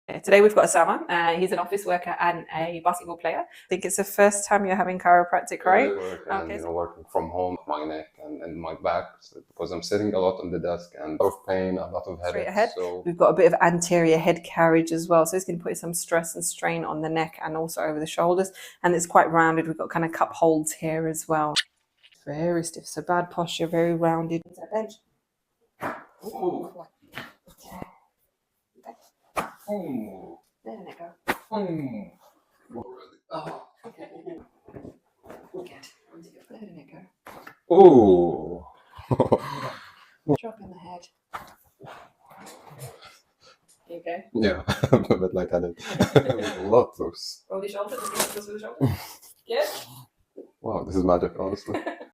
Today we've got Osama. He's an office worker and a basketball player. I think it's the first time you're having chiropractic, right? And working from home, my neck and my back, because I'm sitting a lot on the desk and a lot of pain, a lot of Straight headache. ahead. So We've got a bit of anterior head carriage as well, so it's going to put some stress and strain on the neck and also over the shoulders. And it's quite rounded. We've got kind of cup holds here as well. Very stiff, so bad posture, very rounded. Bench. Ooh. Okay. Ooh. Letting it go. Oh. Okay. Good. Letting it go. Ooh. Drop in the head. You okay? Yeah, I'm a bit lightheaded. A lot loose. Roll your shoulders. With the shoulders. Good. Wow, this is magic, honestly.